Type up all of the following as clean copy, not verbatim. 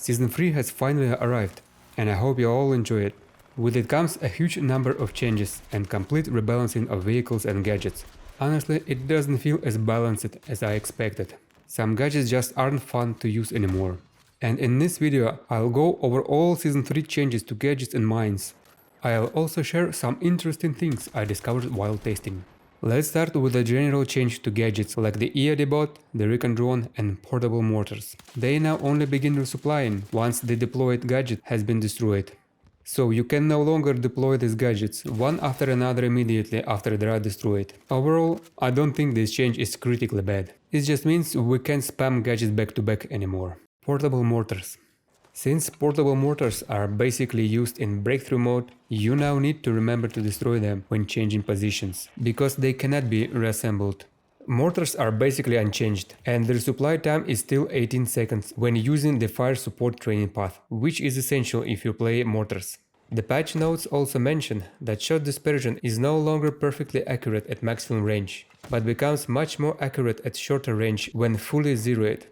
Season 3 has finally arrived, and I hope you all enjoy it. With it comes a huge number of changes and complete rebalancing of vehicles and gadgets. Honestly, it doesn't feel as balanced as I expected. Some gadgets just aren't fun to use anymore. And in this video, I'll go over all Season 3 changes to gadgets and mines. I'll also share some interesting things I discovered while testing. Let's start with a general change to gadgets like the EOD Bot, the Recon Drone and portable mortars. They now only begin resupplying once the deployed gadget has been destroyed. So you can no longer deploy these gadgets one after another immediately after they are destroyed. Overall, I don't think this change is critically bad. It just means we can't spam gadgets back to back anymore. Portable mortars. Since portable mortars are basically used in breakthrough mode, you now need to remember to destroy them when changing positions, because they cannot be reassembled. Mortars are basically unchanged, and their supply time is still 18 seconds when using the fire support training path, which is essential if you play mortars. The patch notes also mention that shot dispersion is no longer perfectly accurate at maximum range, but becomes much more accurate at shorter range when fully zeroed.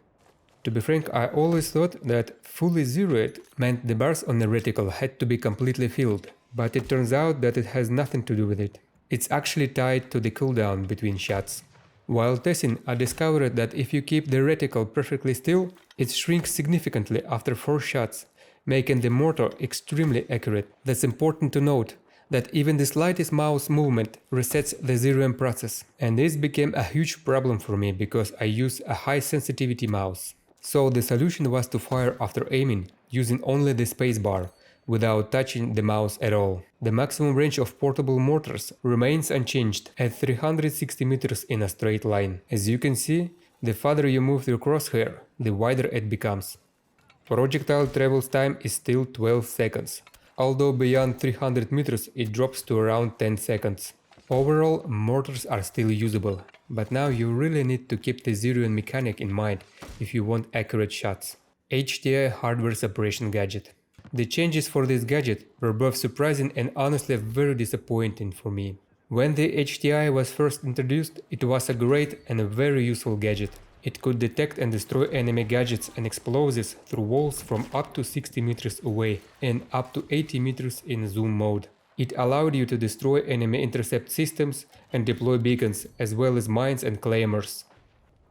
To be frank, I always thought that fully zeroed meant the bars on the reticle had to be completely filled, but it turns out that it has nothing to do with it. It's actually tied to the cooldown between shots. While testing, I discovered that if you keep the reticle perfectly still, it shrinks significantly after 4 shots, making the mortar extremely accurate. That's important to note, that even the slightest mouse movement resets the zeroing process, and this became a huge problem for me because I use a high sensitivity mouse. So the solution was to fire after aiming, using only the spacebar, without touching the mouse at all. The maximum range of portable mortars remains unchanged at 360 meters in a straight line. As you can see, the farther you move your crosshair, the wider it becomes. Projectile travel time is still 12 seconds, although beyond 300 meters it drops to around 10 seconds. Overall, mortars are still usable, but now you really need to keep the zeroing mechanic in mind if you want accurate shots. HDI hardware separation gadget. The changes for this gadget were both surprising and honestly very disappointing for me. When the HDI was first introduced, it was a great and a very useful gadget. It could detect and destroy enemy gadgets and explosives through walls from up to 60 meters away and up to 80 meters in zoom mode. It allowed you to destroy enemy intercept systems and deploy beacons, as well as mines and claymores.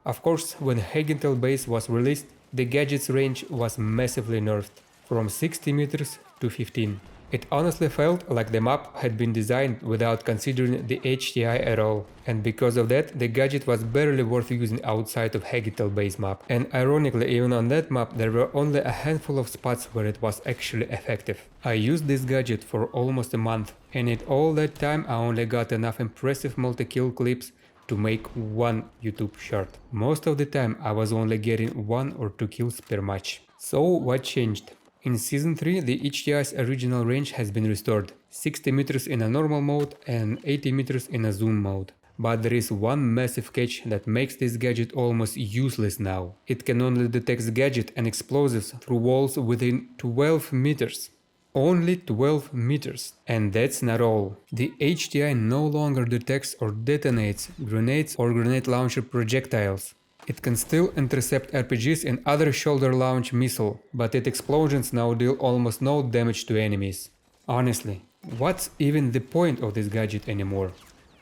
Of course, when Hagentel base was released, the gadget's range was massively nerfed, from 60 meters to 15. It honestly felt like the map had been designed without considering the HDI at all, and because of that, the gadget was barely worth using outside of Hagentel base map. And ironically, even on that map, there were only a handful of spots where it was actually effective. I used this gadget for almost a month, and in all that time I only got enough impressive multi-kill clips to make one YouTube short. Most of the time I was only getting 1 or 2 kills per match. So what changed? In Season 3, the HDI's original range has been restored, 60 meters in a normal mode and 80 meters in a zoom mode. But there is one massive catch that makes this gadget almost useless now. It can only detect gadget and explosives through walls within 12 meters. Only 12 meters. And that's not all. The HDI no longer detects or detonates grenades or grenade launcher projectiles. It can still intercept RPGs and other shoulder launch missile, but its explosions now deal almost no damage to enemies. Honestly, what's even the point of this gadget anymore?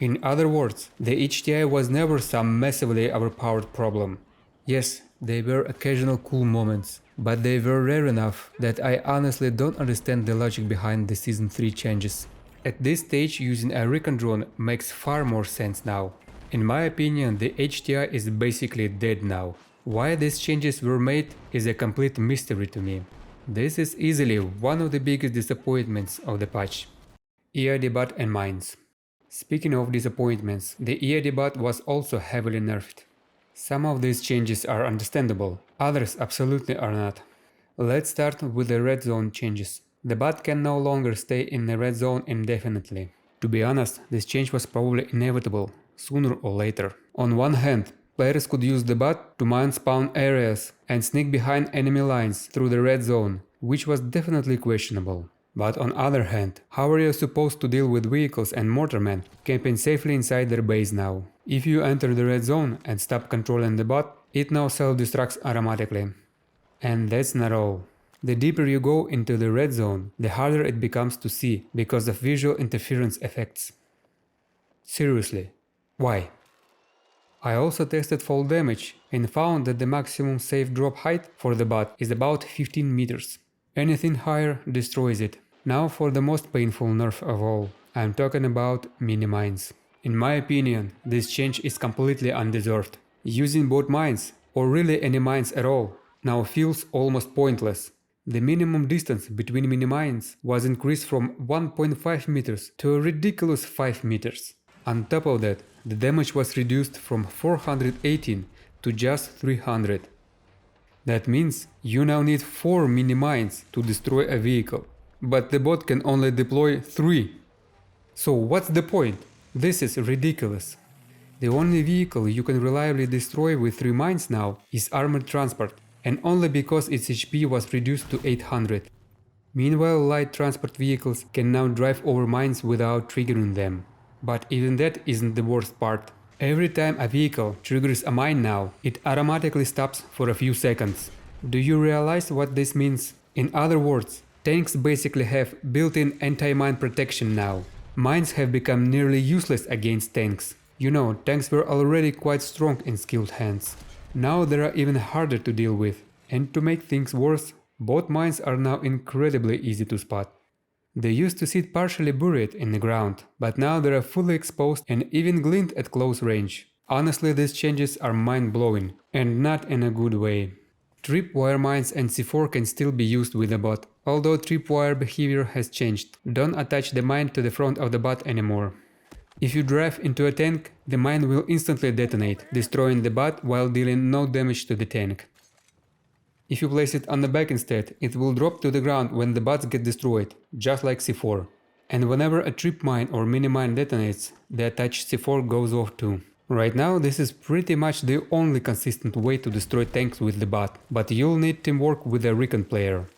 In other words, the HDI was never some massively overpowered problem. Yes, there were occasional cool moments, but they were rare enough that I honestly don't understand the logic behind the Season 3 changes. At this stage, using a Recon Drone makes far more sense now. In my opinion, the HDI is basically dead now. Why these changes were made is a complete mystery to me. This is easily one of the biggest disappointments of the patch. EOD Bot and mines. Speaking of disappointments, the EOD Bot was also heavily nerfed. Some of these changes are understandable, others absolutely are not. Let's start with the red zone changes. The bot can no longer stay in the red zone indefinitely. To be honest, this change was probably inevitable, sooner or later. On one hand, players could use the bot to mine spawn areas and sneak behind enemy lines through the red zone, which was definitely questionable. But on other hand, how are you supposed to deal with vehicles and mortarmen camping safely inside their base now? If you enter the red zone and stop controlling the bot, it now self-destructs automatically. And that's not all. The deeper you go into the red zone, the harder it becomes to see because of visual interference effects. Seriously, why? I also tested fall damage and found that the maximum safe drop height for the bot is about 15 meters. Anything higher destroys it. Now for the most painful nerf of all, I'm talking about mini mines. In my opinion, this change is completely undeserved. Using both mines, or really any mines at all, now feels almost pointless. The minimum distance between mini mines was increased from 1.5 meters to a ridiculous 5 meters. On top of that, the damage was reduced from 418 to just 300. That means you now need 4 mini mines to destroy a vehicle, but the bot can only deploy 3. So what's the point? This is ridiculous. The only vehicle you can reliably destroy with 3 mines now is armored transport, and only because its HP was reduced to 800. Meanwhile, light transport vehicles can now drive over mines without triggering them. But even that isn't the worst part. Every time a vehicle triggers a mine now, it automatically stops for a few seconds. Do you realize what this means? In other words, tanks basically have built-in anti-mine protection now. Mines have become nearly useless against tanks. You know, tanks were already quite strong in skilled hands. Now they are even harder to deal with. And to make things worse, both mines are now incredibly easy to spot. They used to sit partially buried in the ground, but now they are fully exposed and even glint at close range. Honestly, these changes are mind-blowing, and not in a good way. Tripwire mines and C4 can still be used with the bot, although tripwire behavior has changed. Don't attach the mine to the front of the bot anymore. If you drive into a tank, the mine will instantly detonate, destroying the bot while dealing no damage to the tank. If you place it on the back instead, it will drop to the ground when the bots get destroyed, just like C4. And whenever a trip mine or mini mine detonates, the attached C4 goes off too. Right now this is pretty much the only consistent way to destroy tanks with the bot, but you'll need teamwork with a Recon player.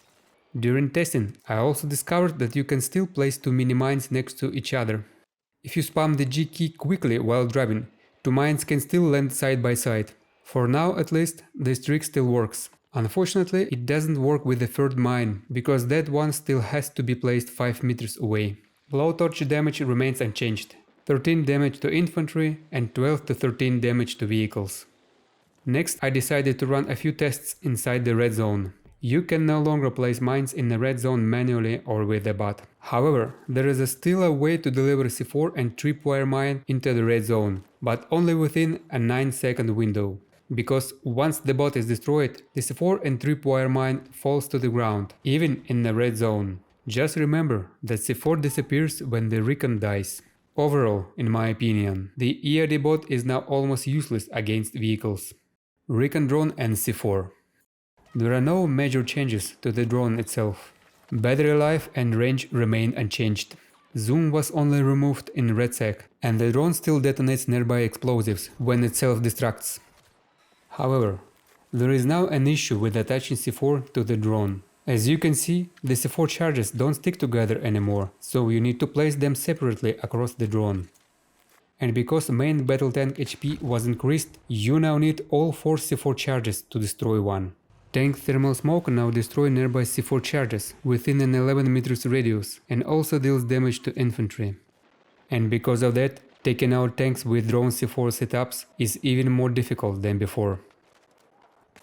During testing, I also discovered that you can still place 2 mini mines next to each other. If you spam the G key quickly while driving, 2 mines can still land side by side. For now at least, this trick still works. Unfortunately, it doesn't work with the third mine, because that one still has to be placed 5 meters away. Blowtorch damage remains unchanged, 13 damage to infantry and 12 to 13 damage to vehicles. Next, I decided to run a few tests inside the red zone. You can no longer place mines in the red zone manually or with a bot. However, there is still a way to deliver C4 and tripwire mine into the red zone, but only within a 9-second window. Because once the bot is destroyed, the C4 and tripwire mine falls to the ground, even in the red zone. Just remember that C4 disappears when the Recon dies. Overall, in my opinion, the EOD bot is now almost useless against vehicles. Recon Drone and C4. There are no major changes to the drone itself. Battery life and range remain unchanged. Zoom was only removed in RedSec, and the drone still detonates nearby explosives when it self-destructs. However, there is now an issue with attaching C4 to the drone. As you can see, the C4 charges don't stick together anymore, so you need to place them separately across the drone. And because main battle tank HP was increased, you now need all 4 C4 charges to destroy one. Tank thermal smoke now destroys nearby C4 charges within an 11 meters radius and also deals damage to infantry. And because of that, taking out tanks with drone C4 setups is even more difficult than before.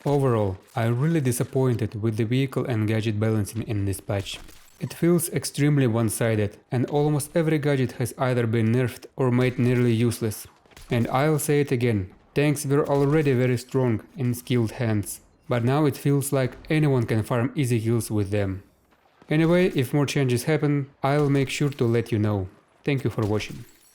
Overall, I'm really disappointed with the vehicle and gadget balancing in this patch. It feels extremely one-sided, and almost every gadget has either been nerfed or made nearly useless. And I'll say it again, tanks were already very strong in skilled hands, but now it feels like anyone can farm easy kills with them. Anyway, if more changes happen, I'll make sure to let you know. Thank you for watching.